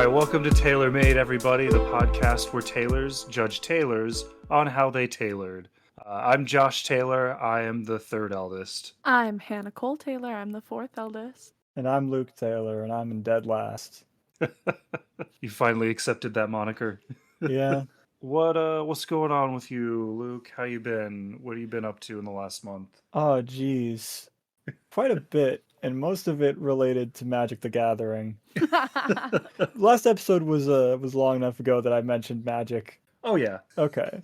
right, welcome to TaylorMade, everybody, the podcast where tailors judge tailors on how they tailored. I'm Josh Taylor. I am the third eldest. I'm Hannah Cole Taylor. I'm the fourth eldest. And I'm Luke Taylor, and I'm in dead last. You finally accepted that moniker. Yeah. What's going on with you, Luke? How you been? What have you been up to in the last month? Oh, geez. Quite a bit, and most of it related to Magic the Gathering. Last episode was long enough ago that I mentioned Magic. Oh, yeah. Okay.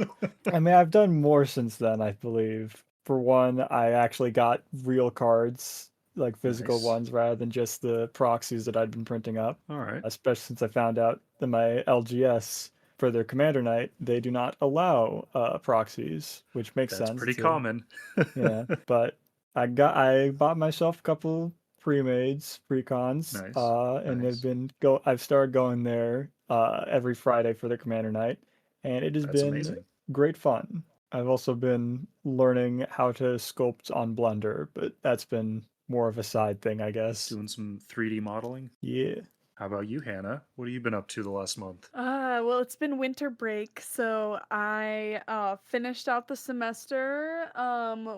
I mean, I've done more since then, I believe. For one, I actually got real cards, like physical Nice. ones, rather than just the proxies that I'd been printing up. All right. Especially since I found out that my LGS, for their Commander Night, they do not allow proxies, which makes That's sense. pretty common. Yeah, but I bought myself a couple pre-mades, pre-cons, Nice. and Nice. I've started going there every Friday for their Commander Night, and it has That's been amazing. great fun. I've also been learning how to sculpt on Blender, but that's been more of a side thing, I guess. Doing some 3D modeling. Yeah. How about you, Hannah? What have you been up to the last month? Well, it's been winter break, so I finished out the semester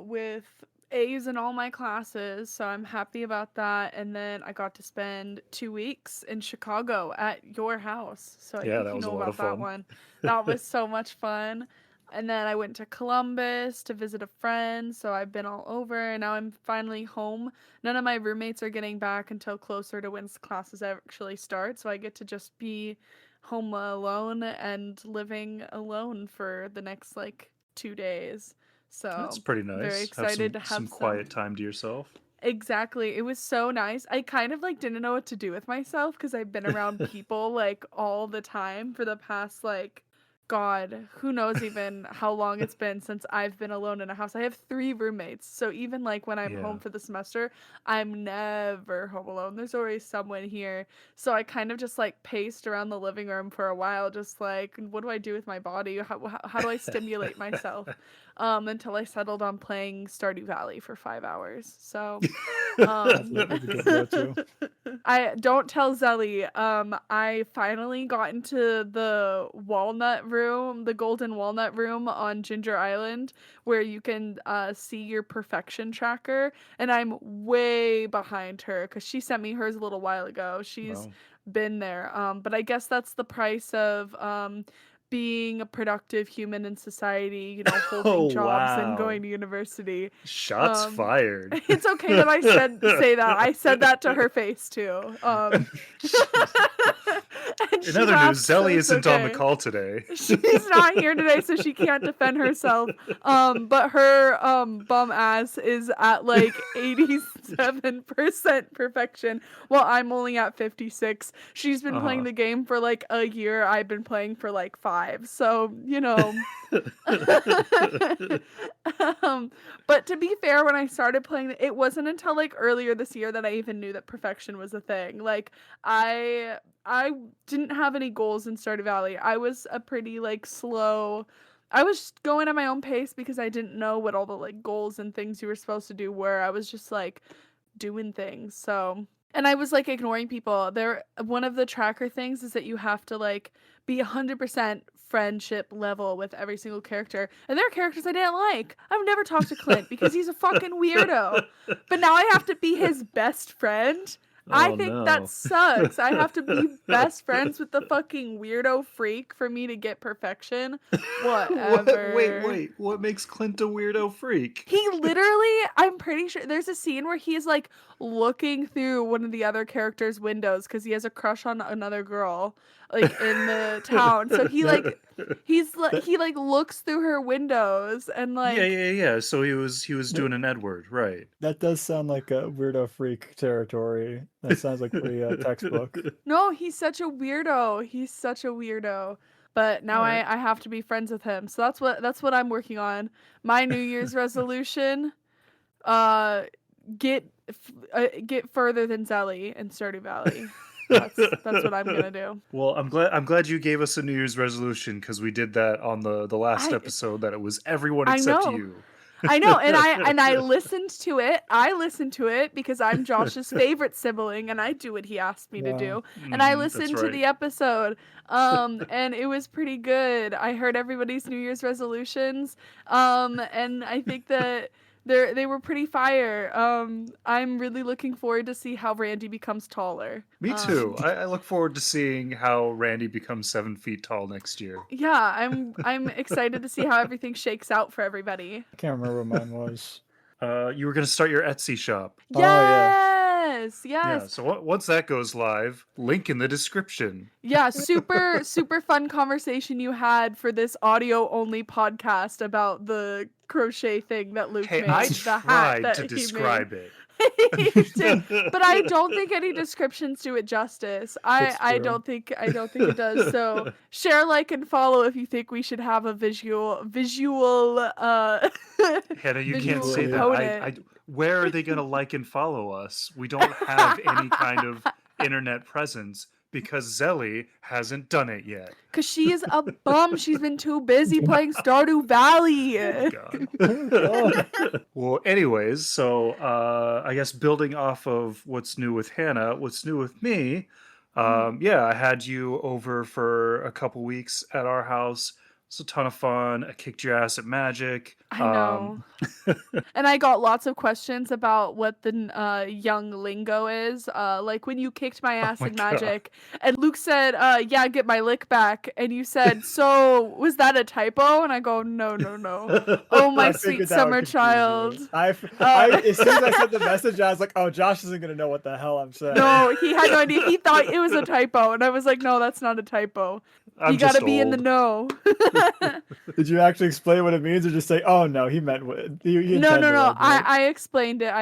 with A's in all my classes, so I'm happy about that. And then I got to spend 2 weeks in Chicago at your house. So I Yeah, think that you was a know lot about of that fun. one. That was so much fun. And then I went to Columbus to visit a friend, so I've been all over, and now I'm finally home. None of my roommates are getting back until closer to when classes actually start, so I get to just be home alone and living alone for the next 2 days. So That's pretty very nice. excited to Have some have quiet time to yourself. Exactly. It was so nice. I kind of didn't know what to do with myself because I've been around people all the time for the past God, who knows even how long it's been since I've been alone in a house. I have 3 roommates. So even when I'm Yeah. home for the semester, I'm never home alone. There's always someone here. So I kind of just paced around the living room for a while, just what do I do with my body? How do I stimulate myself? Until I settled on playing Stardew Valley for 5 hours. So That's a good go-to. I don't tell Zelly. I finally got into the walnut room, the golden walnut room on Ginger Island, where you can see your perfection tracker, and I'm way behind her because she sent me hers a little while ago. She's Wow. been there. But I guess that's the price of being a productive human in society, holding jobs and Wow. going to university. Shots fired. It's okay that I say that. I said that to her face too. And In she other laughed, news, so Zelly it's isn't on the okay. call today. She's not here today, so she can't defend herself. But her bum ass is at 87% perfection, while I'm only at 56. She's been playing the game for a year. I've been playing for 5. So but to be fair, when I started playing, it wasn't until earlier this year that I even knew that perfection was a thing. I didn't have any goals in Stardew Valley. I was a pretty slow. I was going at my own pace because I didn't know what all the goals and things you were supposed to do were. I was just doing things. So, and I was ignoring people. One of the tracker things is that you have to be 100% friendship level with every single character. And there are characters I didn't like. I've never talked to Clint because he's a fucking weirdo. But now I have to be his best friend. I think that sucks. I have to be best friends with the fucking weirdo freak for me to get perfection. Whatever. Wait. What makes Clint a weirdo freak? He literally, I'm pretty sure there's a scene where he's looking through one of the other characters' windows because he has a crush on another girl in the town. So he looks through her windows and Yeah. So he was doing an Edward, right? That does sound like a weirdo freak territory. That sounds like pretty textbook. No, he's such a weirdo. He's such a weirdo. But now Alright. I have to be friends with him. So that's what I'm working on. My New Year's resolution, get further than Zelly in Stardew Valley. That's what I'm gonna do. Well, I'm glad you gave us a New Year's resolution because we did that on the last I- episode that it was everyone I except know. you. I know, and I listened to it. I listened to it because I'm Josh's favorite sibling, and I do what he asked me to do. And I That's listened to right. the episode, and it was pretty good. I heard everybody's New Year's resolutions, and I think that they were pretty fire. I'm really looking forward to see how Randy becomes taller. Me too. I look forward to seeing how Randy becomes 7 feet tall next year. Yeah, I'm excited to see how everything shakes out for everybody. I can't remember what mine was. You were going to start your Etsy shop. Oh, yeah. Yes, Yeah, yes. so once that goes live, link in the description. Yeah, super super fun conversation you had for this audio only podcast about the crochet thing that Luke Hey, made. I the hat tried that to he describe made. it. You did, but I don't think any descriptions do it justice. That's I true. don't think it does. So share, like, and follow if you think we should have a visual Hannah, you visual can't say that. component. Where are they going to like and follow us? We don't have any kind of internet presence because Zelly hasn't done it yet. Cause she is a bum. She's been too busy playing Stardew Valley. Oh, God. Oh, God. Well, anyways, so I guess building off of what's new with Hannah, what's new with me, yeah, I had you over for a couple weeks at our house. It's a ton of fun. I kicked your ass at Magic. I know. And I got lots of questions about what the young lingo is. Like when you kicked my ass my in God. Magic, and Luke said, yeah, get my lick back. And you said, so was that a typo? And I go, no. Oh, my I sweet figured that summer would confuse child. you. As soon as I sent the message, I was like, oh, Josh isn't going to know what the hell I'm saying. No, he had no idea. He thought it was a typo. And I was like, no, that's not a typo. I'm You gotta just be in the old. know. Did you actually explain what it means or just say, oh, no, he meant what? You No. intended it, right? I explained it.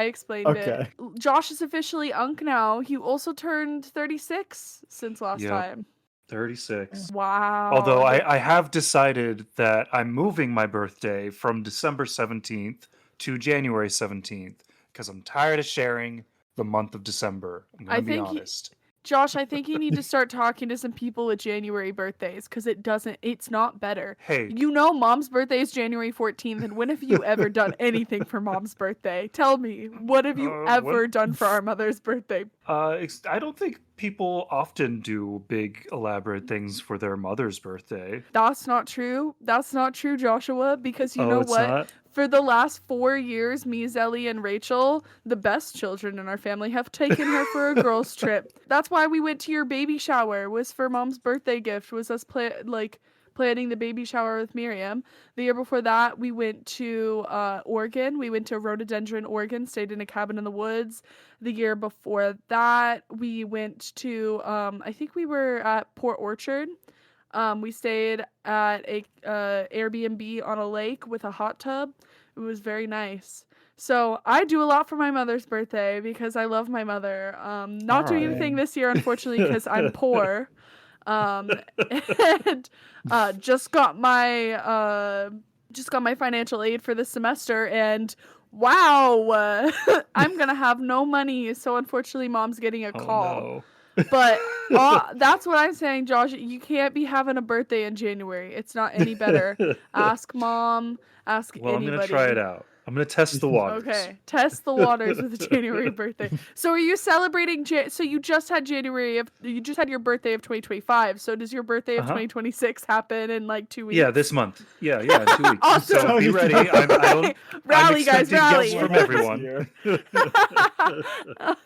Okay. Josh is officially Unk now. He also turned 36 since last Yep. time. 36. Wow. Although I have decided that I'm moving my birthday from December 17th to January 17th because I'm tired of sharing the month of December. I'm going I to be think honest. Josh, I think you need to start talking to some people with January birthdays because it's not better. Hey, You know, Mom's birthday is January 14th, and when have you ever done anything for Mom's birthday? Tell me, what have you ever what? done for our mother's birthday? I don't think people often do big elaborate things for their mother's birthday. That's not true. That's not true, Joshua, because you know it's what? not? For the last 4 years, me, Zelly, and Rachel, the best children in our family, have taken her for a girls' trip. That's why we went to your baby shower, was for Mom's birthday gift, was us planning the baby shower with Miriam. The year before that, we went to Oregon. We went to Rhododendron, Oregon, stayed in a cabin in the woods. The year before that, we went to, I think we were at Port Orchard. We stayed at a Airbnb on a lake with a hot tub. It was very nice. So I do a lot for my mother's birthday because I love my mother. Not doing Alright. anything this year, unfortunately, because I'm poor. And just got my financial aid for this semester, and wow, I'm gonna have no money. So unfortunately, Mom's getting a call. Oh, But that's what I'm saying, Josh. You can't be having a birthday in January. It's not any better. no. Ask Mom. Ask Well, I'm anybody. going to try it out. I'm going to test the waters. Okay, test the waters with a January birthday. So are you celebrating? So you just had you just had your birthday of 2025. So does your birthday of 2026 happen in like 2 weeks? Yeah, this month. Yeah, in 2 weeks. Awesome. So be ready. Rally, guys, rally. Gifts from everyone.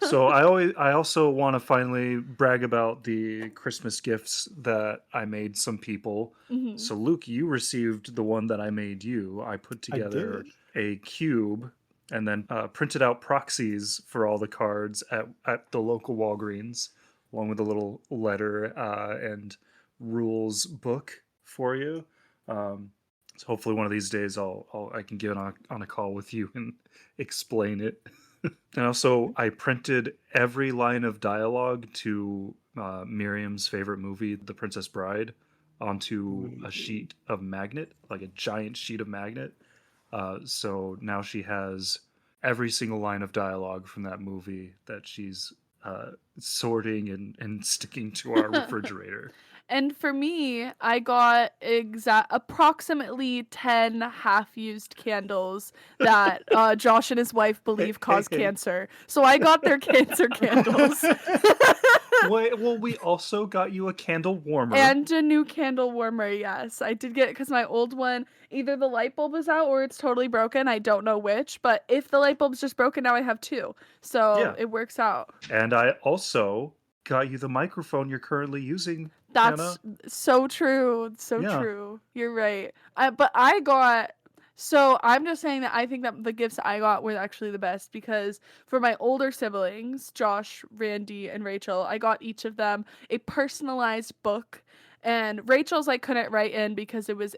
So I also want to finally brag about the Christmas gifts that I made some people. Mhm. So Luke, you received the one that I made you. I put together a cube and then printed out proxies for all the cards at the local Walgreens, along with a little letter and rules book for you. So hopefully one of these days I can get on a call with you and explain it. And also I printed every line of dialogue to Miriam's favorite movie, The Princess Bride, onto a sheet of magnet, like a giant sheet of magnet. So now she has every single line of dialogue from that movie that she's sorting and sticking to our refrigerator. And for me, I got approximately 10 half-used candles that Josh and his wife believe cause cancer. So I got their cancer candles. Wait, well, we also got you a candle warmer. And a new candle warmer, yes. I did get it because my old one, either the light bulb is out or it's totally broken. I don't know which. But if the light bulb's just broken, now I have two. So it works out. And I also got you the microphone you're currently using. That's Hannah. so true. So true. You're right. So I'm just saying that I think that the gifts I got were actually the best because for my older siblings, Josh, Randy, and Rachel, I got each of them a personalized book. And Rachel's I couldn't write in because it was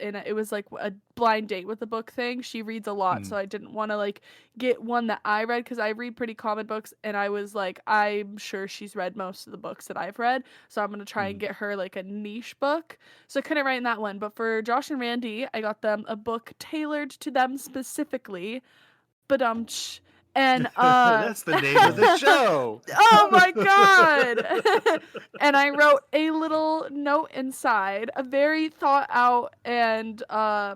like a blind date with the book thing. She reads a lot, so I didn't want to like get one that I read because I read pretty common books, and I was like, I'm sure she's read most of the books that I've read, so I'm gonna try and get her like a niche book. So I couldn't write in that one. But for Josh and Randy, I got them a book tailored to them specifically. And that's the name of the show. Oh my god. And I wrote a little note inside, a very thought out and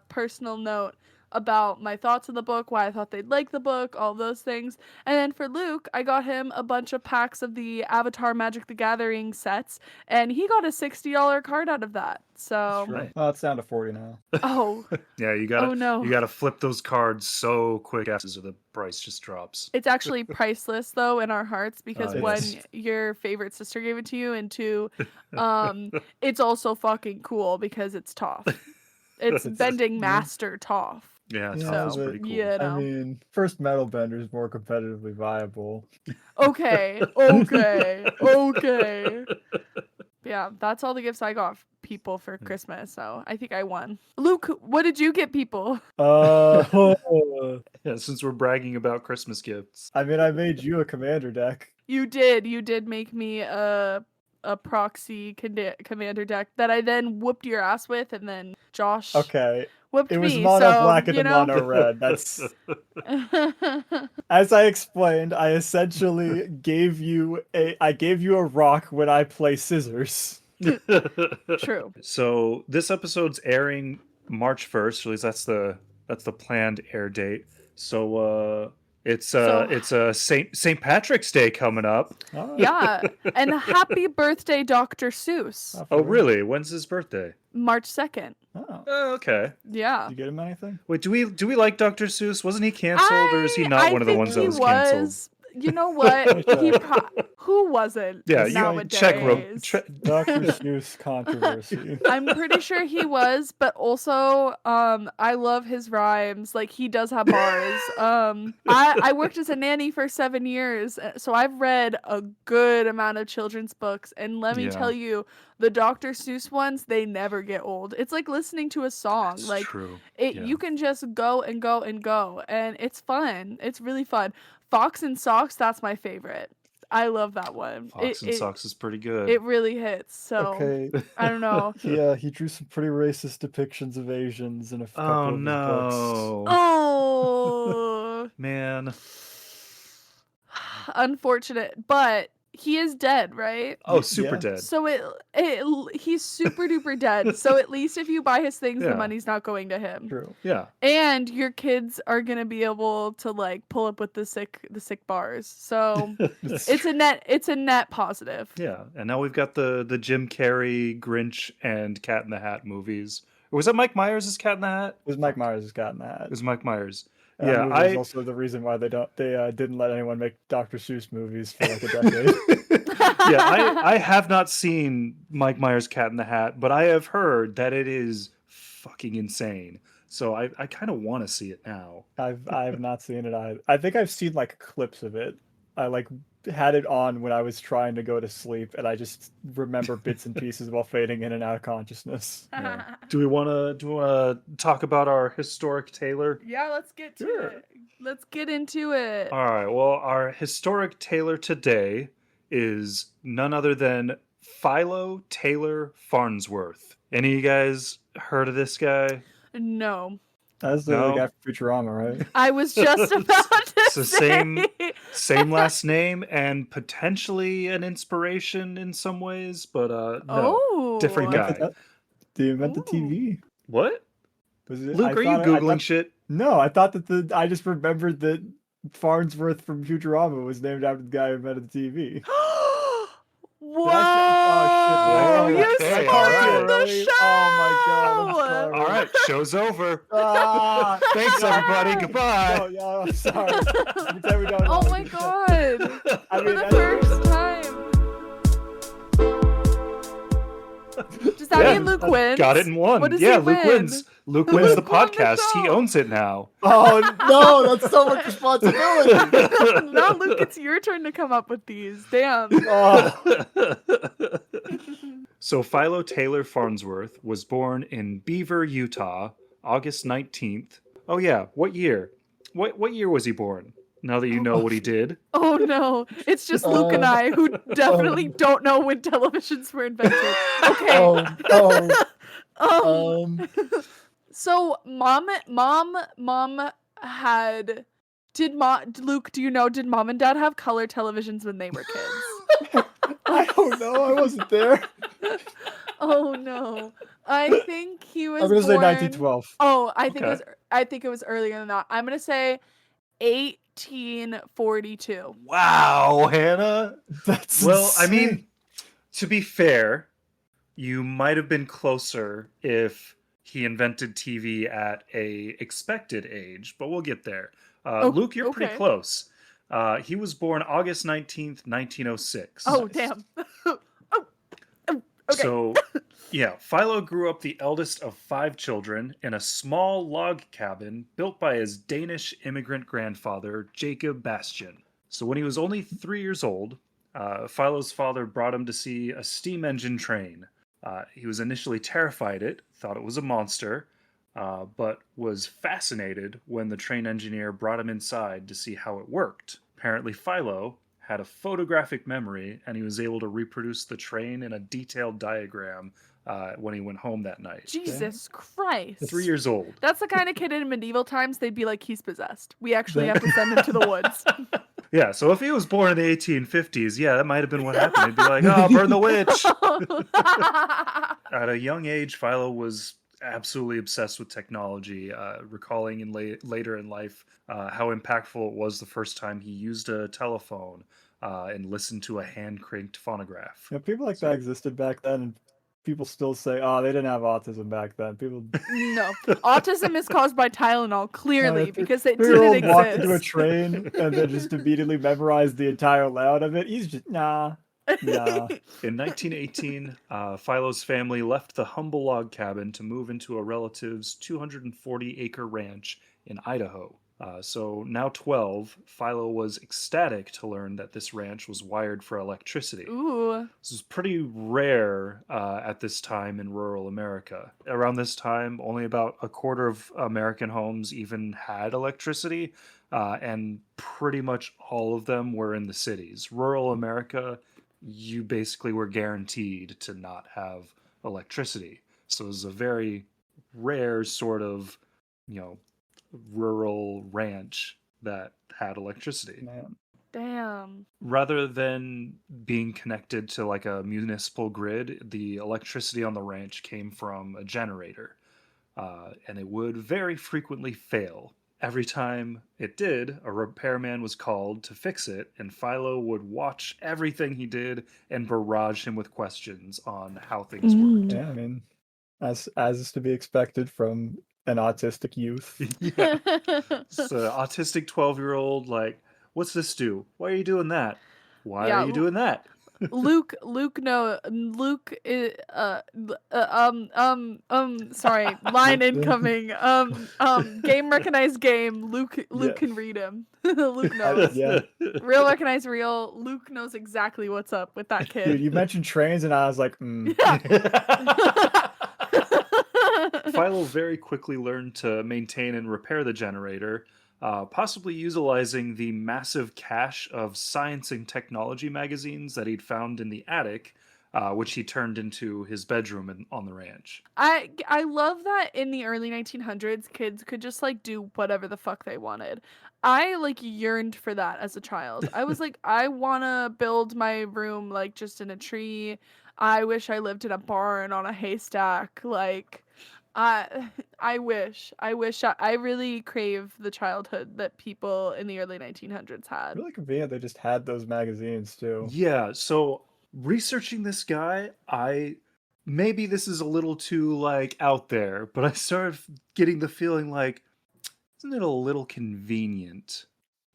personal note about my thoughts of the book, why I thought they'd like the book, all those things. And then for Luke, I got him a bunch of packs of the Avatar Magic the Gathering sets, and he got a $60 card out of that. So Right. Well, it's down to 40 now. Oh. Yeah, you gotta no. you gotta flip those cards so quick after the price just drops. It's actually priceless though in our hearts because one, yes. your favorite sister gave it to you, and two, it's also fucking cool because it's Toph. It's bending master Toph. Yeah, Yeah, Toph is but, pretty cool. you know. I mean, first metal bender is more competitively viable. Okay. Yeah, that's all the gifts I got people for Christmas, so I think I won. Luke, what did you get people? Yeah, since we're bragging about Christmas gifts. I mean, I made you a commander deck. You did make me a proxy commander deck that I then whooped your ass with, and then Josh whooped me. It was mono so, black and you a know? mono red. That's as I explained. I essentially gave you a rock when I play scissors. True. So this episode's airing March 1st. At least that's the planned air date. So it's St. Patrick's Day coming up. Oh. Yeah, and happy birthday, Dr. Seuss. Oh, really? When's his birthday? March 2nd. Oh. Okay. Yeah. Did you get him anything? Wait, do we like Dr. Seuss? Wasn't he canceled, or is he not one of the ones that was canceled? You know what? Who wasn't? Yeah, nowadays? check Dr. Seuss controversy. I'm pretty sure he was, but also, I love his rhymes. Like, he does have bars. I worked as a nanny for 7 years, so I've read a good amount of children's books, and let me tell you, the Dr. Seuss ones, they never get old. It's like listening to a song. That's like true. You can just go and go and go, and it's fun. It's really fun. Fox and Socks, that's my favorite. I love that one. Fox and Socks is pretty good. It really hits. So I don't know. Yeah, he drew some pretty racist depictions of Asians in a couple of his books. Oh man, unfortunate, but he is dead, right? Oh, super dead. So he's super duper dead. So at least if you buy his things, the money's not going to him. True. Yeah. And your kids are gonna be able to like pull up with the sick bars. So it's a net positive. Yeah. And now we've got the Jim Carrey, Grinch, and Cat in the Hat movies. Or was that Mike Myers' Cat in the Hat? It was Mike Myers' Cat in the Hat. It was Mike Myers. Yeah, that was also the reason why they didn't let anyone make Dr. Seuss movies for like a decade. Yeah, I have not seen Mike Myers' Cat in the Hat, but I have heard that it is fucking insane. So I kind of want to see it now. I have not seen it either. I think I've seen like clips of it. I like had it on when I was trying to go to sleep, and I just remember bits and pieces while fading in and out of consciousness. Yeah. Do we want to talk about our historic Taylor? Yeah, let's get to it. Let's get into it. All right. Well, our historic Taylor today is none other than Philo Taylor Farnsworth. Any of you guys heard of this guy? No. That's the guy from Futurama, right? I was just about to It's the same last name and potentially an inspiration in some ways, but no, different guy. Do you invent the Ooh. TV? What? Was it? Luke, are you Googling shit? No, I thought that I just remembered that Farnsworth from Futurama was named after the guy who invented the TV. Whoa! Oh, shit. You Okay, spoiled all right. the show! Oh my god, I'm sorry. All right, show's over. Thanks, no. everybody. Goodbye. No, yeah, I'm sorry. Pretend we don't know. Oh my god! I For mean, the first time. Does that mean Luke wins? Got it in one. What does yeah, he Luke win? wins. Luke wins the Luke won the podcast. He show. owns it now. Oh no, that's so much responsibility. Now, Luke, it's your turn to come up with these. Damn. Oh. So Philo Taylor Farnsworth was born in Beaver, Utah, August 19th. Oh yeah, what year? What year was he born? Now that you know what he did. Oh no, it's just Luke and I who definitely don't know when televisions were invented. Okay. So mom had Luke, do you know, did mom and dad have color televisions when they were kids? I don't know. I wasn't there. Oh no. I think he was I'm gonna say born... 1912. Oh, I think it was earlier than that. I'm gonna say 1842. Wow, Hannah. That's Well, I insane. mean, to be fair, you might have been closer if he invented TV at a expected age, but we'll get there. Luke, you're pretty close. He was born August 19th, 1906. Oh, damn. Okay. So, yeah, Philo grew up the eldest of 5 children in a small log cabin built by his Danish immigrant grandfather, Jacob Bastian. So when he was only 3 years old, Philo's father brought him to see a steam engine train. He was initially terrified thought it was a monster, but was fascinated when the train engineer brought him inside to see how it worked. Apparently, Philo had a photographic memory, and he was able to reproduce the train in a detailed diagram when he went home that night. Jesus Christ. 3 years old. That's the kind of kid in medieval times, they'd be like, he's possessed. We actually have to send him to the woods. Yeah, so if he was born in the 1850s, yeah, that might have been what happened. He'd be like, oh, burn the witch. At a young age, Philo was absolutely obsessed with technology, recalling later in life how impactful it was the first time he used a telephone and listened to a hand-cranked phonograph. Yeah, people like that existed back then, and people still say, "Oh, they didn't have autism back then." People. No, autism is caused by Tylenol, clearly, because it Three-year-old didn't walked exist. into a train and then just immediately memorized the entire layout of it. He's just nah. In 1918, Philo's family left the humble log cabin to move into a relative's 240-acre ranch in Idaho. So now 12, Philo was ecstatic to learn that this ranch was wired for electricity. Ooh. This is pretty rare at this time in rural America. Around this time, only about a quarter of American homes even had electricity, and pretty much all of them were in the cities. Rural America, you basically were guaranteed to not have electricity. So it was a very rare sort of, rural ranch that had electricity. Man. Damn. Rather than being connected to like a municipal grid, the electricity on the ranch came from a generator, and it would very frequently fail. Every time it did, a repairman was called to fix it, and Philo would watch everything he did and barrage him with questions on how things worked. Yeah, I mean, as is to be expected from an autistic youth. Yeah. It's an autistic 12-year-old, like, what's this do? Why are you doing that? Why are you doing that? Luke is, sorry, line incoming. Game recognized game. Luke can read him. Luke knows. Yeah. Real recognized real. Luke knows exactly what's up with that kid. Dude, you mentioned trains, and I was like, Philo very quickly learned to maintain and repair the generator, possibly utilizing the massive cache of science and technology magazines that he'd found in the attic which he turned into his bedroom on the ranch. I love that in the early 1900s, kids could just like do whatever the fuck they wanted. I like yearned for that as a child. I was like, I want to build my room like just in a tree. I wish I lived in a barn on a haystack. Like, I I really crave the childhood that people in the early 1900s had. Really convenient they just had those magazines too. Yeah, so researching this guy, maybe this is a little too like out there, but I started getting the feeling like, isn't it a little convenient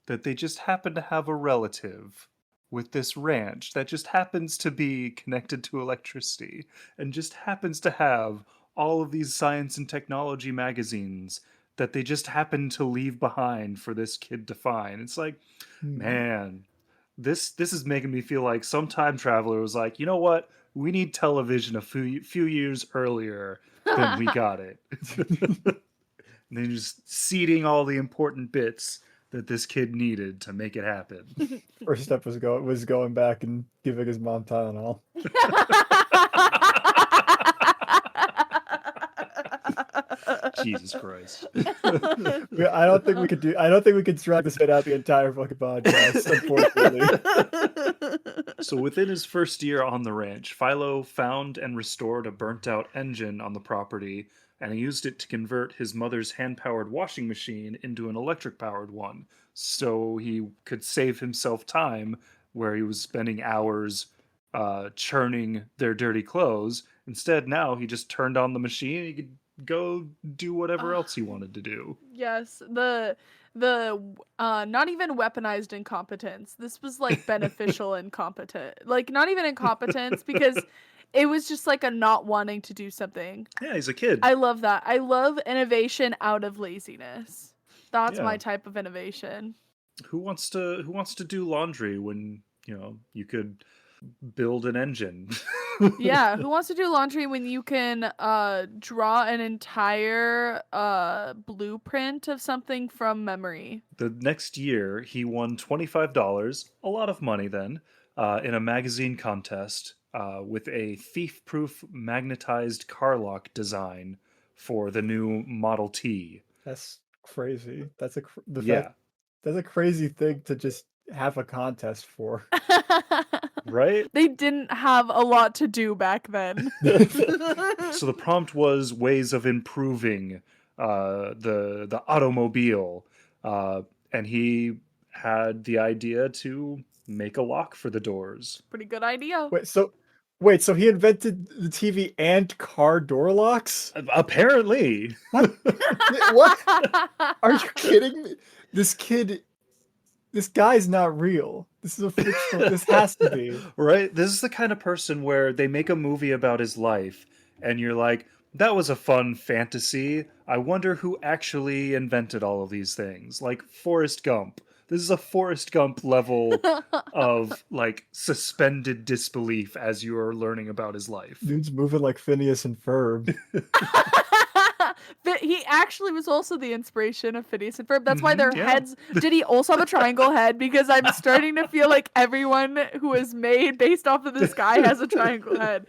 that they just happen to have a relative with this ranch that just happens to be connected to electricity and just happens to have all of these science and technology magazines that they just happen to leave behind for this kid to find. It's like, man, this is making me feel like some time traveler was like, you know what? We need television a few years earlier than we got it. And then just seeding all the important bits that this kid needed to make it happen. First step was going back and giving his mom Tylenol. Jesus Christ. I don't think we could drag this bit out the entire fucking podcast, unfortunately. So within his first year on the ranch, Philo found and restored a burnt out engine on the property, and he used it to convert his mother's hand-powered washing machine into an electric-powered one, so he could save himself time where he was spending hours churning their dirty clothes. Instead, now he just turned on the machine, he could go do whatever else he wanted to do. Yes, the not even weaponized incompetence. This was like beneficial incompetence. Like not even incompetence because it was just like a not wanting to do something. Yeah, he's a kid. I love that. I love innovation out of laziness. That's Yeah. my type of innovation. Who wants to do laundry when, you could build an engine? Yeah, who wants to do laundry when you can draw an entire blueprint of something from memory? The next year, he won $25, a lot of money then, in a magazine contest with a thief-proof magnetized car lock design for the new Model T. That's crazy. That's Yeah. That's a crazy thing to just have a contest for. Right? They didn't have a lot to do back then. So the prompt was ways of improving the automobile, and he had the idea to make a lock for the doors. Pretty good idea. Wait, so he invented the TV and car door locks? Apparently. What? What? Are you kidding me? This guy's not real. This is a fictional. This has to be. Right? This is the kind of person where they make a movie about his life, and you're like, that was a fun fantasy. I wonder who actually invented all of these things. Like Forrest Gump. This is a Forrest Gump level of like suspended disbelief as you are learning about his life. Dude's moving like Phineas and Ferb. But he actually was also the inspiration of Phineas and Ferb. That's why their yeah. heads. Did he also have a triangle head? Because I'm starting to feel like everyone who is made based off of this guy has a triangle head.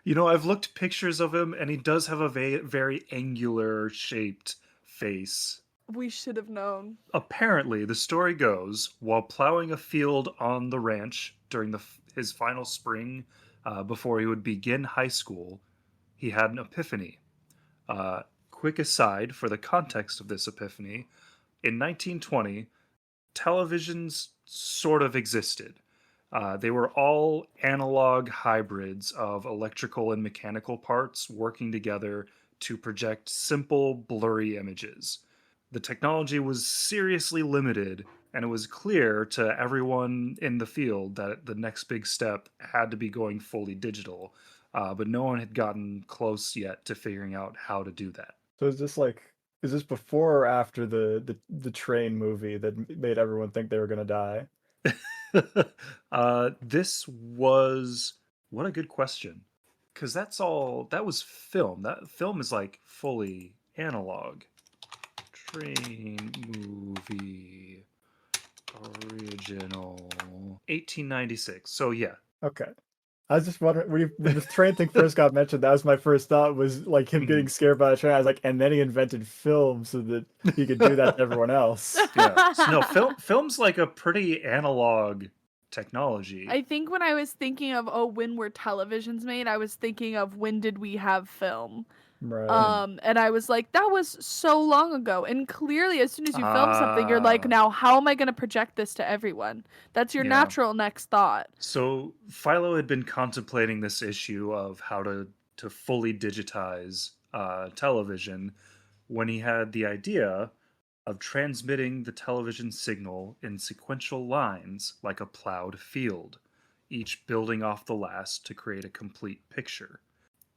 I've looked pictures of him, and he does have a very angular shaped face. We should have known. Apparently, the story goes, while plowing a field on the ranch during his final spring before he would begin high school, he had an epiphany. Quick aside for the context of this epiphany, in 1920, televisions sort of existed. They were all analog hybrids of electrical and mechanical parts working together to project simple, blurry images. The technology was seriously limited, and it was clear to everyone in the field that the next big step had to be going fully digital, but no one had gotten close yet to figuring out how to do that. So is this before or after the train movie that made everyone think they were gonna die? This was, what a good question, because that was film. That film is like fully analog. Train movie original 1896. So yeah. Okay. I was just wondering when the train thing first got mentioned. That was my first thought, was like him getting scared by the train. I was like, and then he invented film so that he could do that to everyone else. Yeah. So no, film's like a pretty analog technology. I think when I was thinking of when were televisions made, I was thinking of when did we have film. Right. And I was like, that was so long ago. And clearly, as soon as you film something, you're like, now how am I going to project this to everyone? That's your natural next thought. So Philo had been contemplating this issue of how to fully digitize television when he had the idea of transmitting the television signal in sequential lines like a plowed field, each building off the last to create a complete picture.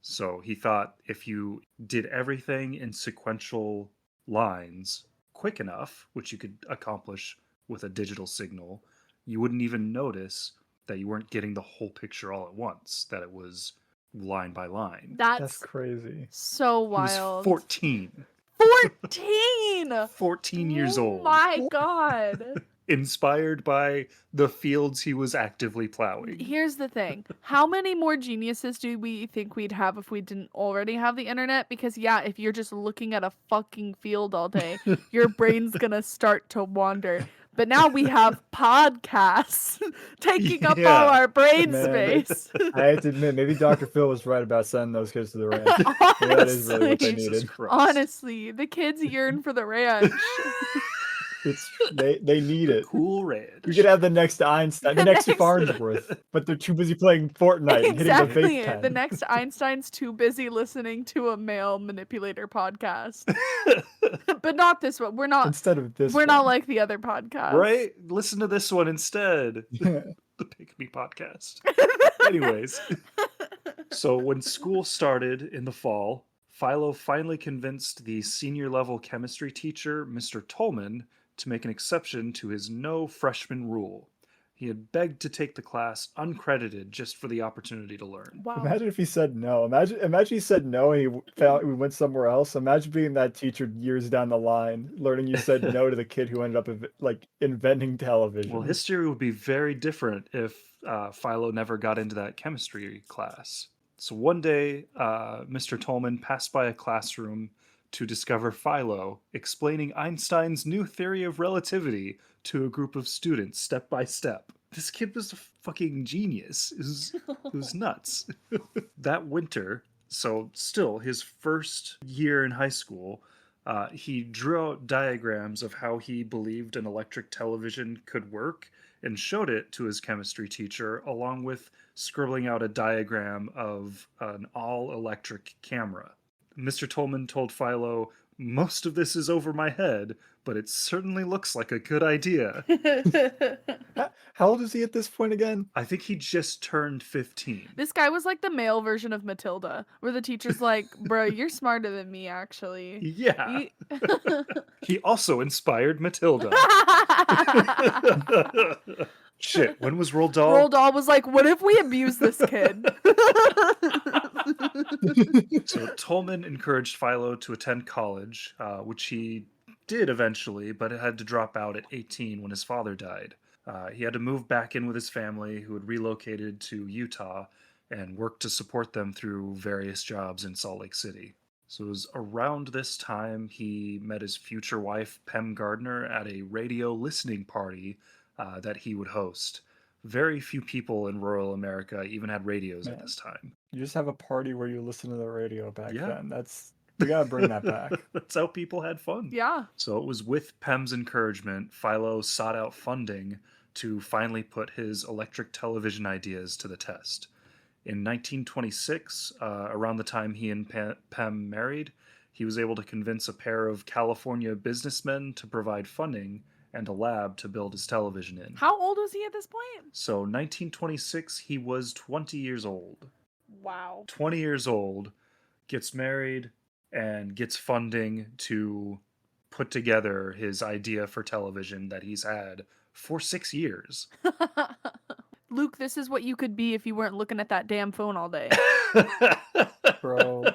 So he thought if you did everything in sequential lines quick enough, which you could accomplish with a digital signal, you wouldn't even notice that you weren't getting the whole picture all at once, that it was line by line. That's crazy. So wild. He was 14. 14! 14 years old. Oh my god. Inspired by the fields he was actively plowing. Here's the thing. How many more geniuses do we think we'd have if we didn't already have the internet? Because yeah, if you're just looking at a fucking field all day, your brain's gonna start to wander. But now we have podcasts taking up all our brain space. I have to admit, maybe Dr. Phil was right about sending those kids to the ranch. Honestly, that is really what they needed. Honestly, the kids yearn for the ranch. They need it. Cool ranch. You could have the next Einstein, the next Farnsworth, but they're too busy playing Fortnite and hitting the vape pen. The next Einstein's too busy listening to a male manipulator podcast. But not this one. We're not. Instead of this, we're not like the other podcast. Right? Listen to this one instead. The Pick Me podcast. Anyways, so when school started in the fall, Philo finally convinced the senior level chemistry teacher, Mr. Tolman, to make an exception to his no freshman rule. He had begged to take the class uncredited just for the opportunity to learn. Wow. Imagine if he said no. Imagine he said no and we went somewhere else. Imagine being that teacher years down the line, learning you said no to the kid who ended up like inventing television. Well, history would be very different if Philo never got into that chemistry class. So one day, Mr. Tolman passed by a classroom to discover Philo explaining Einstein's new theory of relativity to a group of students step by step. This kid was a fucking genius. It was nuts. That winter, so still his first year in high school, he drew out diagrams of how he believed an electric television could work and showed it to his chemistry teacher, along with scribbling out a diagram of an all-electric camera. Mr. Tolman told Philo, "Most of this is over my head, but it certainly looks like a good idea." How old is he at this point again? I think he just turned 15. This guy was like the male version of Matilda, where the teacher's like, bro, you're smarter than me, actually. Yeah. He also inspired Matilda. Shit, when was Roald Dahl? Roald Dahl was like, what if we abuse this kid? So Tolman encouraged Philo to attend college, which he did eventually, but had to drop out at 18 when his father died. He had to move back in with his family, who had relocated to Utah, and worked to support them through various jobs in Salt Lake City. So it was around this time he met his future wife, Pem Gardner, at a radio listening party that he would host. Very few people in rural America even had radios at this time. You just have a party where you listen to the radio back then. We gotta bring that back. That's how people had fun. Yeah. So it was with Pem's encouragement, Philo sought out funding to finally put his electric television ideas to the test. In 1926, around the time he and Pem married, he was able to convince a pair of California businessmen to provide funding and a lab to build his television in. How old was he at this point? So 1926, he was 20 years old. Wow. 20 years old, gets married, and gets funding to put together his idea for television that he's had for 6 years. Luke, this is what you could be if you weren't looking at that damn phone all day. Bro.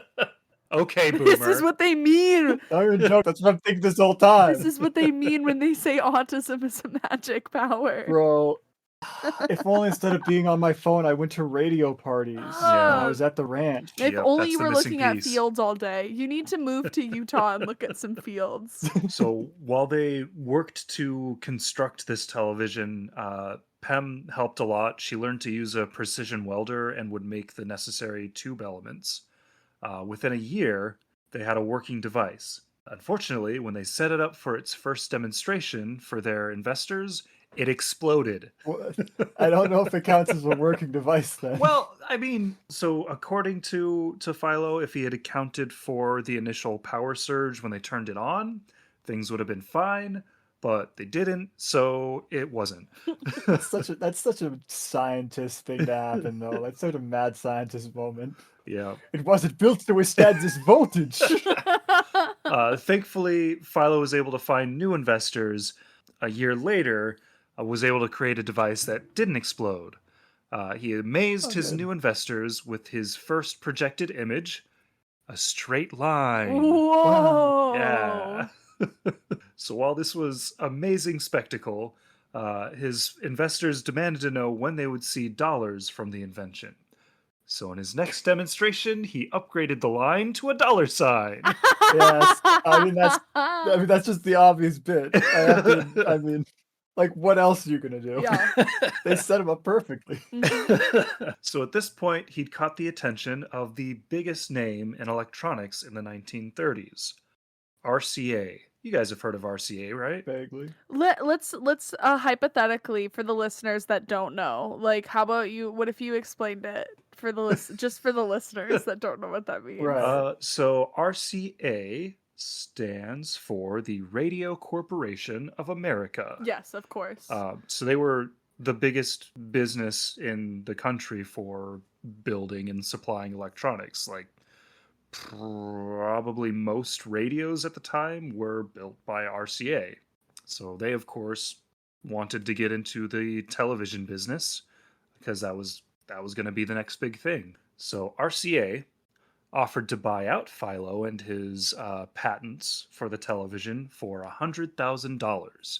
Okay, boomer. This is what they mean. Not even a joke. That's what I'm thinking this whole time. This is what they mean when they say autism is a magic power. Bro, If only instead of being on my phone, I went to radio parties. I was at the ranch. If Yep, only that's you the were missing looking at piece. fields all day. You need to move to Utah and look at some fields. So while they worked to construct this television, Pem helped a lot. She learned to use a precision welder and would make the necessary tube elements. Within a year, they had a working device. Unfortunately, when they set it up for its first demonstration for their investors, it exploded. I don't know if it counts as a working device then. Well, I mean, so according to Philo, if he had accounted for the initial power surge when they turned it on, things would have been fine, but they didn't, so it wasn't. that's such a scientist thing to happen, though. That's such a mad scientist moment. Yeah. It wasn't built to withstand this voltage. Thankfully, Philo was able to find new investors. A year later, was able to create a device that didn't explode. He amazed his new investors with his first projected image, a straight line. Whoa! Yeah. So while this was amazing spectacle, his investors demanded to know when they would see dollars from the invention. So in his next demonstration, he upgraded the line to a dollar sign. Yes, I mean that's just the obvious bit. I mean, like, what else are you gonna do? Yeah. They set him up perfectly. So at this point, he'd caught the attention of the biggest name in electronics in the 1930s, RCA. You guys have heard of RCA, right? Vaguely. Let's hypothetically, for the listeners that don't know, like, how about you? What if you explained it for the just for the listeners that don't know what that means? Right. So RCA stands for the Radio Corporation of America. Yes, of course. So they were the biggest business in the country for building and supplying electronics. Like, probably most radios at the time were built by RCA. So they, of course, wanted to get into the television business because that was going to be the next big thing. So RCA offered to buy out Philo and his patents for the television for $100,000,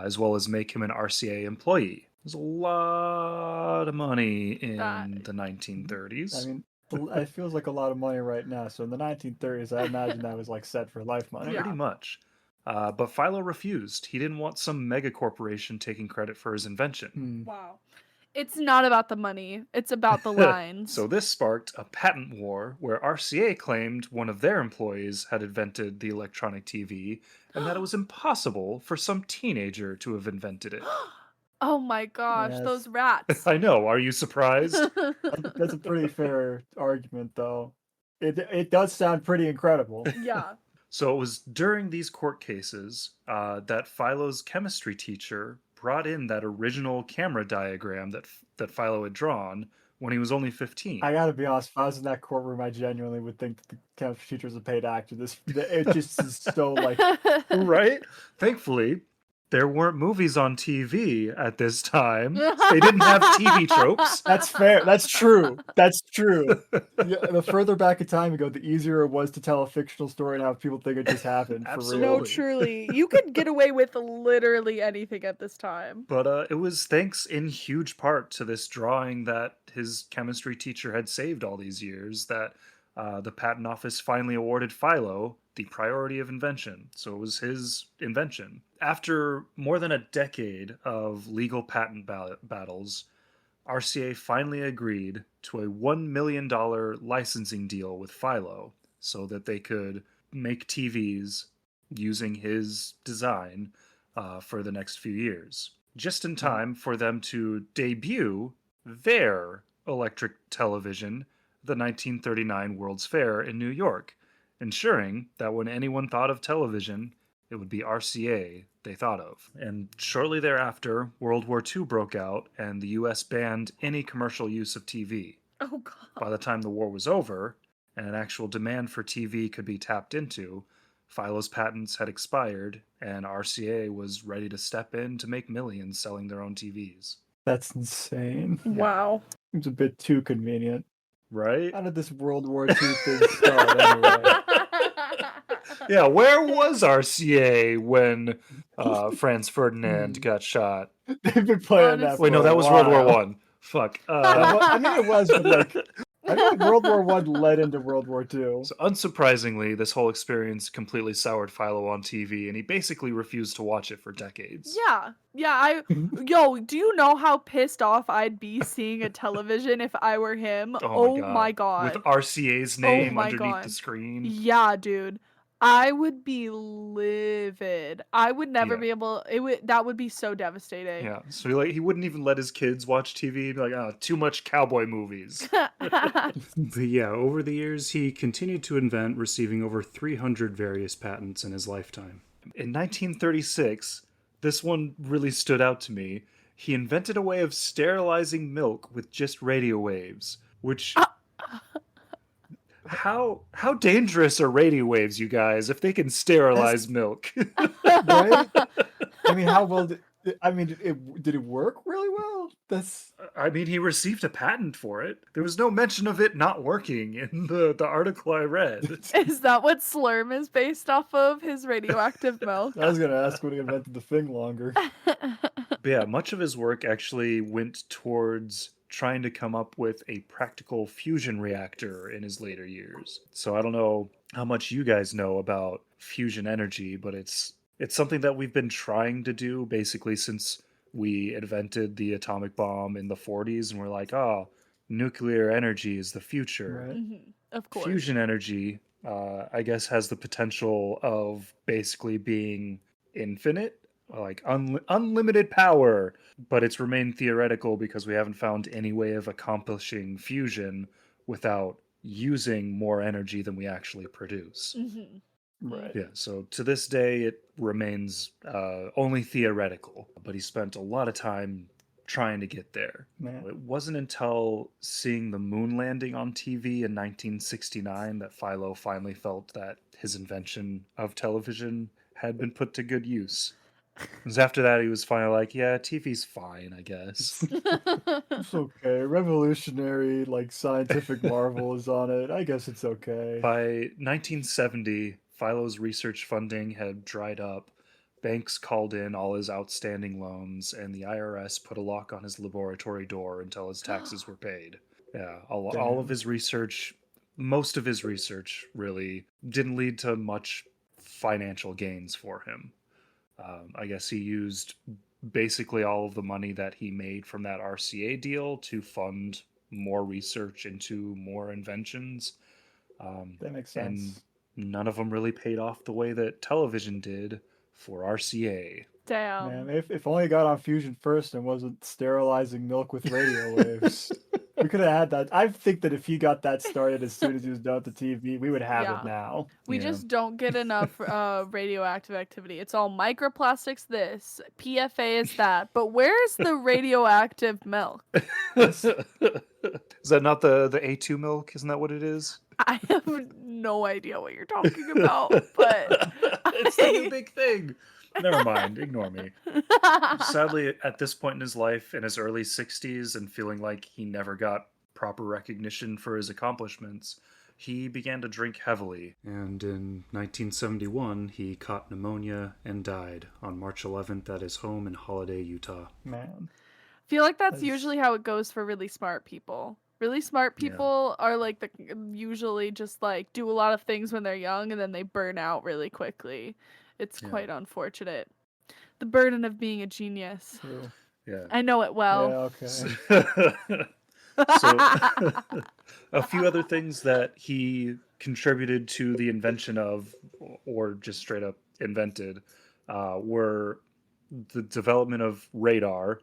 as well as make him an RCA employee. There's a lot of money in the 1930s. I mean, it feels like a lot of money right now. So in the 1930s, I imagine that was like set for life money. Pretty much. But Philo refused. He didn't want some mega corporation taking credit for his invention. Wow. It's not about the money. It's about the lines. So this sparked a patent war where RCA claimed one of their employees had invented the electronic TV and that it was impossible for some teenager to have invented it. Oh my gosh, Yes. those rats. I know. Are you surprised? That's a pretty fair argument, though. It does sound pretty incredible. Yeah. So it was during these court cases that Philo's chemistry teacher brought in that original camera diagram that Philo had drawn when he was only 15. I gotta be honest, if I was in that courtroom, I genuinely would think that the chemistry teacher's a paid actor. It just is so like, Right? Thankfully, there weren't movies on TV at this time. They didn't have TV tropes. that's fair. That's true. That's true. The further back in time you go, the easier it was to tell a fictional story and have people think it just happened. Absolutely. For real. No, truly. You could get away with literally anything at this time. But it was thanks in huge part to this drawing that his chemistry teacher had saved all these years that the patent office finally awarded Philo the priority of invention. So it was his invention. After more than a decade of legal patent battles, RCA finally agreed to a $1 million licensing deal with Philo so that they could make TVs using his design for the next few years. Just in time for them to debut their electric television, the 1939 World's Fair in New York, ensuring that when anyone thought of television, it would be RCA they thought of. And shortly thereafter, World War II broke out and the US banned any commercial use of TV. Oh god. By the time the war was over and an actual demand for TV could be tapped into, Philo's patents had expired and RCA was ready to step in to make millions selling their own TVs. That's insane. Wow. Seems a bit too convenient. Right? How did this World War II thing start anyway? Yeah, where was RCA when Franz Ferdinand got shot? They've been playing that. Wait, For no, that a was World War while. One. Fuck. I mean, it was, but like, I feel like World War One led into World War Two. So unsurprisingly, this whole experience completely soured Philo on TV, and he basically refused to watch it for decades. Yeah. Yo, do you know how pissed off I'd be seeing a television if I were him? Oh My god. With RCA's name my underneath God. the screen. Yeah, dude. I would be livid. I would never Yeah. be able. That would be so devastating. Yeah, so he wouldn't even let his kids watch TV. He'd be like, oh, too much cowboy movies. But yeah, over the years, he continued to invent, receiving over 300 various patents in his lifetime. In 1936, this one really stood out to me. He invented a way of sterilizing milk with just radio waves, which... How dangerous are radio waves, you guys, if they can sterilize milk? Right? I mean, how well did it work really well? I mean, he received a patent for it. There was no mention of it not working in the article I read. Is that what Slurm is based off of? His radioactive milk? I was gonna ask when he invented the thing longer. But yeah, much of his work actually went towards trying to come up with a practical fusion reactor in his later years. So I don't know how much you guys know about fusion energy, but it's something that we've been trying to do basically since we invented the atomic bomb in the 40s, and we're like, oh, nuclear energy is the future. Right. Mm-hmm. Of course. Fusion energy, I guess, has the potential of basically being infinite, like unlimited power, but it's remained theoretical because we haven't found any way of accomplishing fusion without using more energy than we actually produce. Mm-hmm. Right. Yeah, so to this day, it remains only theoretical, but he spent a lot of time trying to get there. Man. It wasn't until seeing the moon landing on TV in 1969 that Philo finally felt that his invention of television had been put to good use. Because after that, he was finally like, yeah, TV's fine, I guess. It's okay. Revolutionary, like, scientific marvel is on it. I guess it's okay. By 1970, Philo's research funding had dried up. Banks called in all his outstanding loans, and the IRS put a lock on his laboratory door until his taxes were paid. Yeah, all of his research, most of his research, really didn't lead to much financial gains for him. I guess he used basically all of the money that he made from that RCA deal to fund more research into more inventions. That makes sense. And none of them really paid off the way that television did for RCA. Damn. Man, if only it got on fusion first and wasn't sterilizing milk with radio waves. We could have had that. I think that if he got that started as soon as he was done with the TV, we would have Yeah. it now. We just don't get enough radioactive activity. It's all microplastics this, PFA is that. But where's the radioactive milk? Is that not the A2 milk? Isn't that what it is? I have no idea what you're talking about, but It's the new big thing. Never mind, ignore me. Sadly, at this point in his life, in his early 60s, and feeling like he never got proper recognition for his accomplishments, he began to drink heavily. And in 1971, he caught pneumonia and died on March 11th at his home in Holiday, Utah. Man. I feel like that's usually how it goes for really smart people. Really smart people are like usually just like do a lot of things when they're young and then they burn out really quickly. It's quite unfortunate. The burden of being a genius. True. Yeah. I know it well. Yeah, okay. So, a few other things that he contributed to the invention of, or just straight up invented, were the development of radar,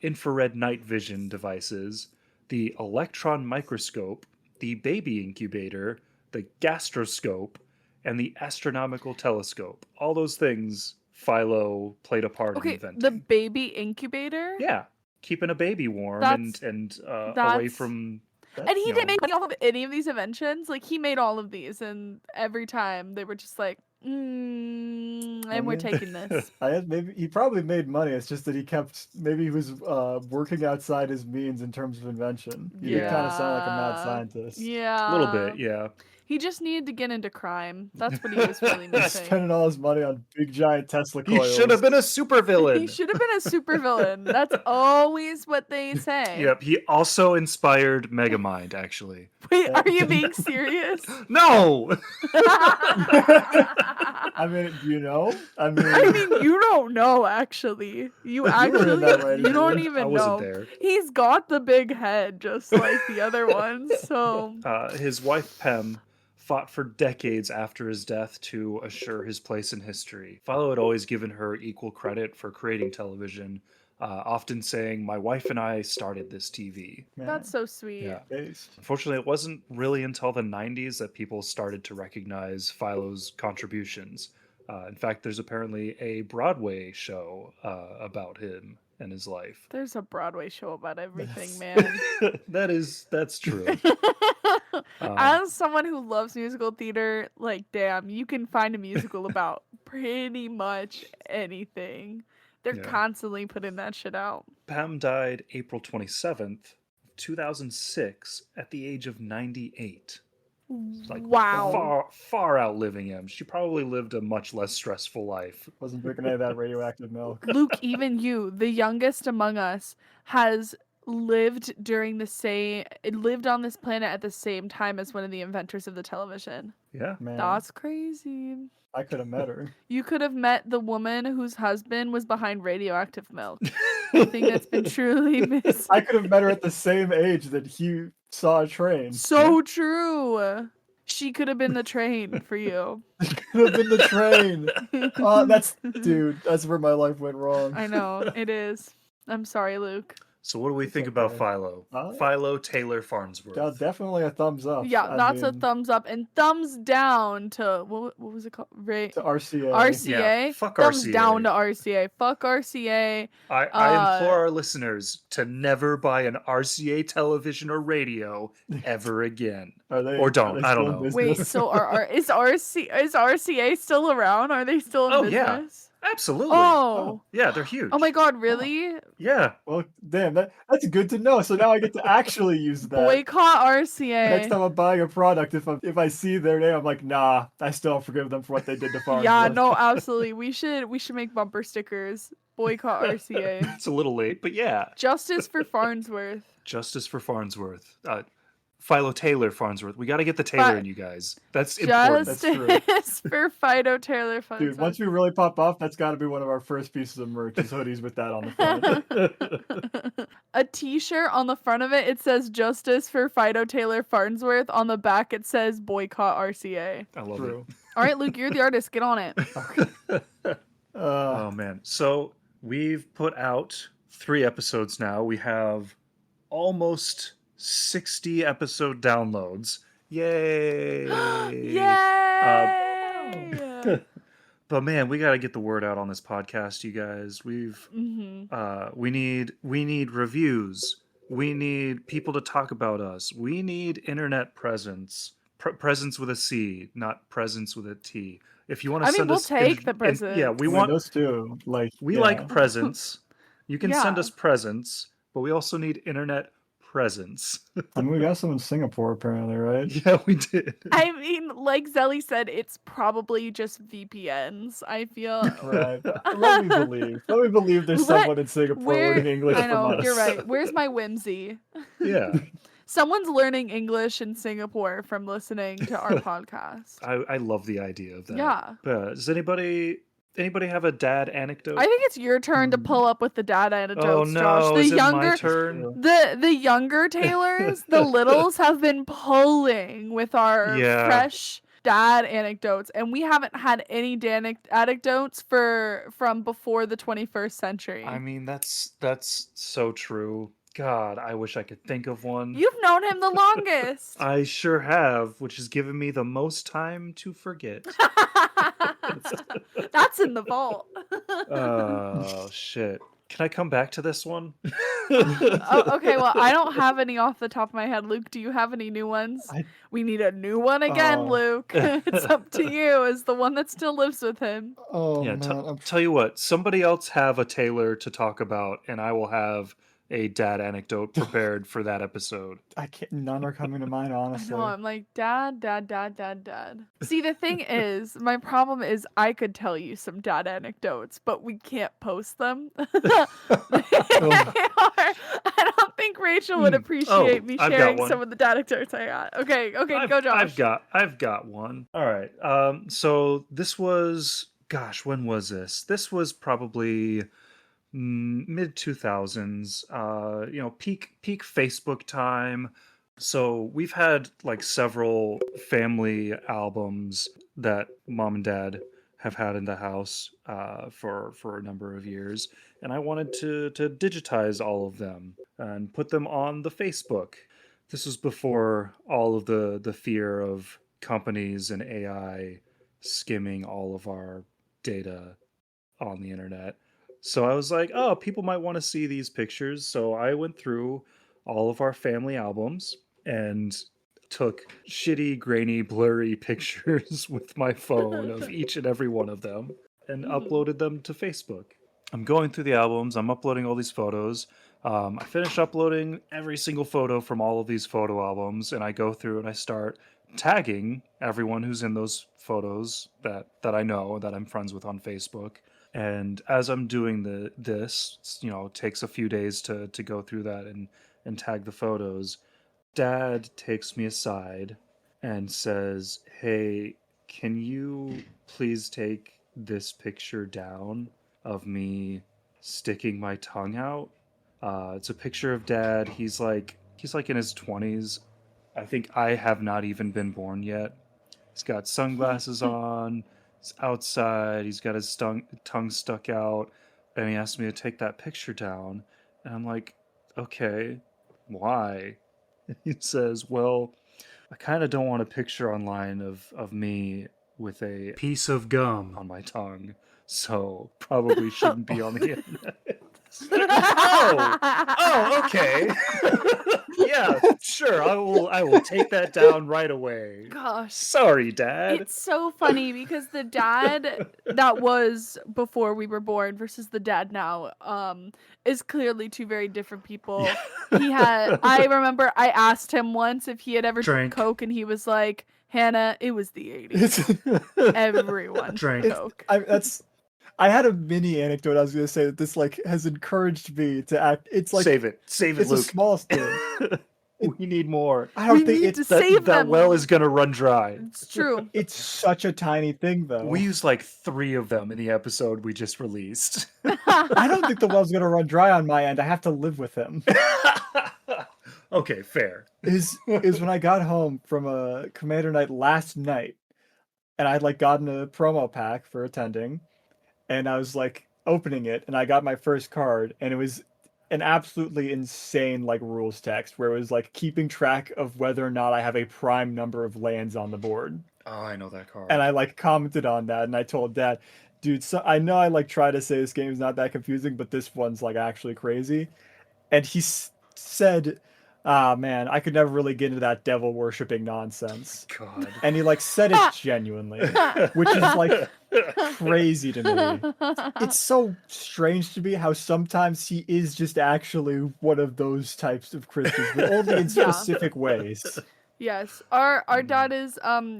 infrared night vision devices, the electron microscope, the baby incubator, the gastroscope, and the astronomical telescope. All those things Philo played a part in inventing. The baby incubator? Yeah, keeping a baby warm and away from... And he didn't make money off of any of these inventions. Like, he made all of these, and every time they were just like, we're taking this. Maybe he probably made money. It's just that maybe he was working outside his means in terms of invention. He kind of sound like a mad scientist. Yeah. A little bit, yeah. He just needed to get into crime. That's what he was really missing. Spending all his money on big giant Tesla He coils. should have been a supervillain. He should have been a supervillain. That's always what they say. Yep, he also inspired Megamind, actually. Wait, are you being serious? No! I mean, you know? I mean, You don't know, actually. You were in actually, that right, you don't dude. I even wasn't know. there. He's got the big head, just like the other ones. So His wife, Pem, fought for decades after his death to assure his place in history. Philo had always given her equal credit for creating television, often saying, "My wife and I started this TV." man, that's so sweet. Yeah. based. Unfortunately, it wasn't really until the 90s that people started to recognize Philo's contributions. In fact, there's apparently a Broadway show about him and his life. There's a Broadway show about everything, man. That's true. As someone who loves musical theater, like, damn, you can find a musical about pretty much anything. They're Yeah. constantly putting that shit out. Pam died April 27th, 2006, at the age of 98. Like, Wow. far outliving him. She probably lived a much less stressful life. Wasn't drinking any of that radioactive milk. Luke, even you, the youngest among us, has lived lived on this planet at the same time as one of the inventors of the television. Yeah. Man, That's crazy. I could have met her. You could have met the woman whose husband was behind radioactive milk. I think that's been truly missed. I could have met her at the same age that he saw a train. So true. She could have been the train for you. Could have been the train. Dude, that's where my life went wrong. I know, it is. I'm sorry, Luke. So what do we It's think about okay. Philo? Huh? Philo Taylor Farnsworth. Definitely a thumbs up. Yeah, I that's a mean, thumbs up and thumbs down to what was it called? to RCA. RCA. Yeah, fuck thumbs RCA. down to RCA. Fuck RCA. I implore our listeners to never buy an RCA television or radio ever again. Are they, Or don't, are they I don't still in know. Wait, business? so is RCA still around? Are they still in Oh, business? yeah. Absolutely. Oh. Yeah, they're huge. Oh my god, really? Yeah. Well, damn, that's good to know. So now I get to actually use that. Boycott Next RCA. time I'm buying a product, if I see their name, I'm like, nah, I still don't forgive them for what they did to Farnsworth. Yeah, no, absolutely. We should make bumper stickers. Boycott RCA. It's a little late, but yeah. Justice for Farnsworth. Justice for Farnsworth. Philo Taylor Farnsworth. We got to get the Taylor in, you guys. That's important. That's true. Justice for Philo Taylor Farnsworth. Dude, once we really pop off, that's got to be one of our first pieces of merch is hoodies with that on the front. A t-shirt on the front of it says Justice for Philo Taylor Farnsworth. On the back it says Boycott RCA. I love True. All right, Luke, you're the artist. Get on it. it. Oh, man. So we've put out 3 episodes now. We have almost 60 episode downloads. Yay! Yay! But man, we got to get the word out on this podcast, you guys. Mm-hmm. We need reviews. We need people to talk about us. We need internet presence. Presence with a C, not presence with a T. If you want to send we'll us, take the presence. yeah, we I mean, want. those two. We yeah. like presents. You can send Yeah. us presents, but we also need internet presence. I mean, we got some in Singapore apparently, right? Yeah, we did. I mean, like Zelly said, it's probably just VPNs. I feel. Right. Let me believe. Let me believe there's someone in Singapore learning English I know, from us. you're right. Where's my whimsy? Yeah, Someone's learning English in Singapore from listening to our podcast. I love the idea of that. Yeah. Does anybody have a dad anecdote? I think it's your turn to pull up with the data anecdotes, Oh no, Josh. is it my turn? The younger Taylors, the littles have been pulling with our Yeah. fresh dad anecdotes, and we haven't had any dad anecdotes from before the 21st century. I mean, that's so true. God, I wish I could think of one. You've known him the longest. I sure have, which has given me the most time to forget. That's in the vault. Oh shit. Can I come back to this one? Oh, okay, well, I don't have any off the top of my head. Luke, do you have any new ones? We need a new one again, Oh. Luke. It's up to you as the one that still lives with him. Oh Yeah, man, I'm tell you what, somebody else have a Taylor to talk about, and I will have a dad anecdote prepared for that episode. I can't. None are coming to mind, I honestly. know, I'm like, dad. See, the thing is, my problem is I could tell you some dad anecdotes, but we can't post them. I don't think Rachel would appreciate me I've got sharing one. some of the dad anecdotes I got. Okay, go Josh. I've got one. All right. So this was, gosh, when was this? This was probably mid 2000s. Peak Facebook time. So we've had like several family albums that mom and dad have had in the house for a number of years, and I wanted to digitize all of them and put them on the Facebook. This was before all of the fear of companies and AI skimming all of our data on the internet. So I was like, oh, people might want to see these pictures. So I went through all of our family albums and took shitty, grainy, blurry pictures with my phone of each and every one of them and uploaded them to Facebook. I'm going through the albums, I'm uploading all these photos. I finish uploading every single photo from all of these photo albums, and I go through and I start tagging everyone who's in those photos that I know, that I'm friends with on Facebook. And as I'm doing this, it takes a few days to go through that and tag the photos. Dad takes me aside and says, "Hey, can you please take this picture down of me sticking my tongue out?" It's a picture of Dad. He's like in his 20s. I think I have not even been born yet. He's got sunglasses on. He's outside. He's got his tongue stuck out, and he asked me to take that picture down. And I'm like, okay, why? He says, well, I kind of don't want a picture online of me with a Piece of gum. on my tongue, so probably shouldn't be on the internet. Oh, okay. Yeah, sure. I will take that down right away. Gosh. Sorry, Dad. It's so funny because the dad that was before we were born versus the dad now is clearly two very different people. I remember I asked him once if he had ever Drank. Coke, and he was like, Hannah, it was the 80s. Everyone Drank. Coke. I had a mini anecdote I was going to say that this has encouraged me to act. It's like Save it, it's Luke. a small thing. We need more. I don't We think need it's to save that them. well is gonna run dry. It's true. It's such a tiny thing though. We used like 3 of them in the episode we just released. I don't think the well's going to run dry on my end. I have to live with him. Okay, fair. is when I got home from a Commander night last night, and I'd like gotten a promo pack for attending, and I was like opening it, and I got my first card, and it was an absolutely insane like rules text where it was like keeping track of whether or not I have a prime number of lands on the board. Oh, I know that card. And I like commented on that, and I told Dad, dude, so I know I like try to say this game is not that confusing, but this one's like actually crazy. And he said, ah, man, I could never really get into that devil worshipping nonsense. God. And he like said it genuinely, which is like crazy to me. It's so strange to me how sometimes he is just actually one of those types of Christians, but only in Yeah. specific ways. Yes, our dad is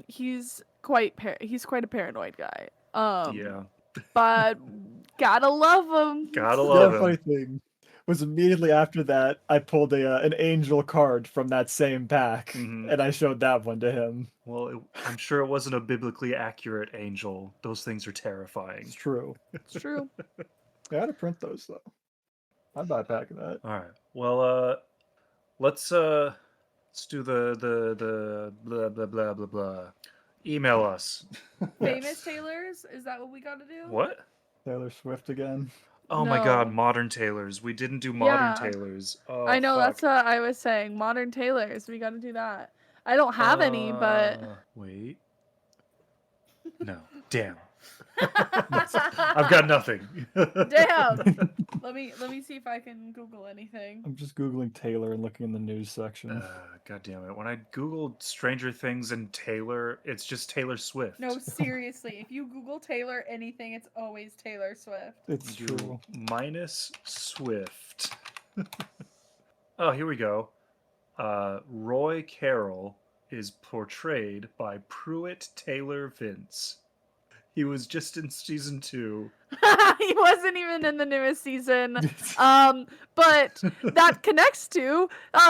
he's quite a paranoid guy. Yeah. But gotta love him. Gotta The love other funny thing was immediately after that, I pulled an angel card from that same pack, Mhm. and I showed that one to him. Well, I'm sure it wasn't a biblically accurate angel. Those things are terrifying. It's true. It's true. I gotta print those though. I'd buy a pack of that. All right. Well, let's do the blah blah blah blah blah. Email us. Famous tailors? Is that what we gotta do? What? Taylor Swift again. Oh my No. God, modern tailors. We didn't do modern Yeah. tailors. Oh, I know, fuck. that's what I was saying. Modern tailors. We gotta do that. I don't have any, but Wait. No. Damn. I've got nothing. damn. Let me see if I can Google anything. I'm just Googling Taylor and looking in the news section. God damn it. When I Googled Stranger Things and Taylor, it's just Taylor Swift. No, seriously. If you Google Taylor anything, it's always Taylor Swift. It's Do true. minus Swift. Oh, here we go. Roy Carroll is portrayed by Pruitt Taylor Vince. He was just in season 2. He wasn't even in the newest season. But that connects to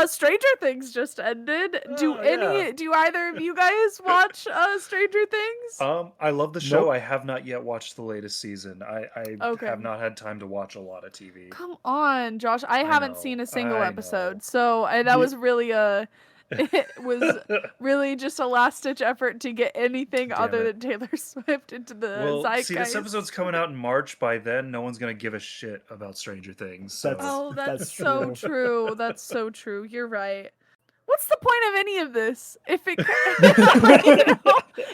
Stranger Things just ended. Do either of you guys watch Stranger Things? I love the show. Nope. I have not yet watched the latest season. I Okay. have not had time to watch a lot of TV. Come on, Josh. I haven't know, seen a single I episode. know. So that was really it was really just a last-ditch effort to get anything Damn other it. than Taylor Swift into the Well, zeitgeist. see, this episode's coming out in March. By then, no one's gonna give a shit about Stranger Things. So Oh, that's That's so true. That's so true. You're right. What's the point of any of this? If it,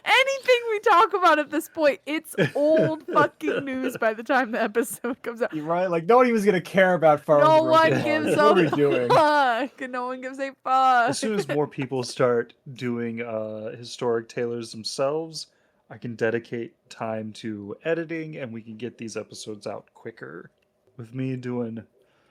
anything we talk about at this point, it's old fucking news by the time the episode comes out. You're right. Like no one even was gonna care about Farnsworth. No one anymore. gives What are we a doing? fuck. No one gives a fuck. as soon as more people start doing historic Taylors themselves, I can dedicate time to editing, and we can get these episodes out quicker. With me doing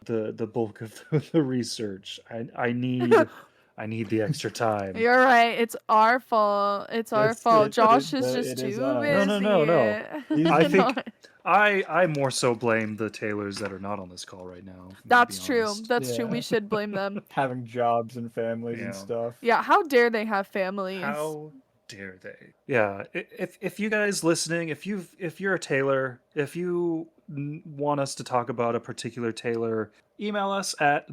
the bulk of the research, I need the extra time. You're right. It's our fault. It's our fault. Josh is just too busy. No. I No. think I more so blame the Taylors that are not on this call right now. I'm gonna That's be true. honest. That's true. Yeah. We should blame them. Having jobs and families Yeah. and stuff. Yeah, how dare they have families? How dare they? Yeah, if you guys listening, if you're a Taylor, if you want us to talk about a particular Taylor, email us at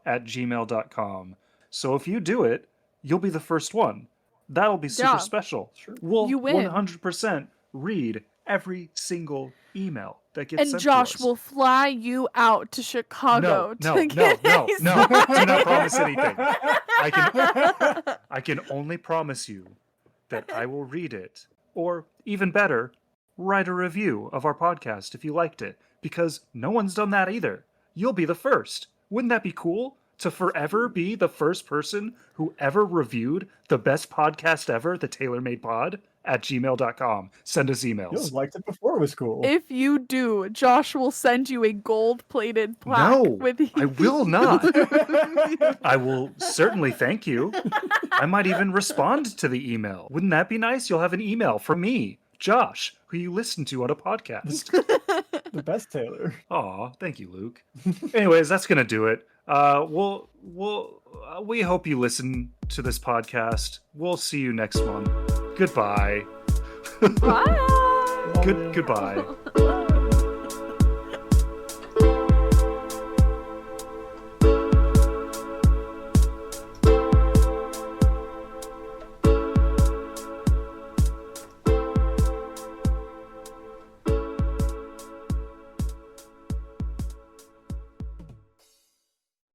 TheTaylorMadePod@gmail.com. So if you do it, you'll be the first one. That'll be super Yeah. special. Sure. We'll You win. 100% read every single email that gets And sent Josh to us. will fly you out to Chicago No, to get no. these- Do not promise anything. I can only promise you that I will read it. Or, even better, write a review of our podcast if you liked it. Because no one's done that either. You'll be the first. Wouldn't that be cool? To forever be the first person who ever reviewed the best podcast ever, the Taylor Made Pod, at gmail.com. Send us You emails. liked it before it was cool. If you do, Josh will send you a gold-plated plaque No, with I will not. I will certainly thank you. I might even respond to the email. Wouldn't that be nice? You'll have an email from me, Josh, who you listen to on a podcast. The best Taylor. Aw, thank you, Luke. Anyways, that's gonna do it. We hope you listen to this podcast. We'll see you next month. Goodbye. Bye. Goodbye.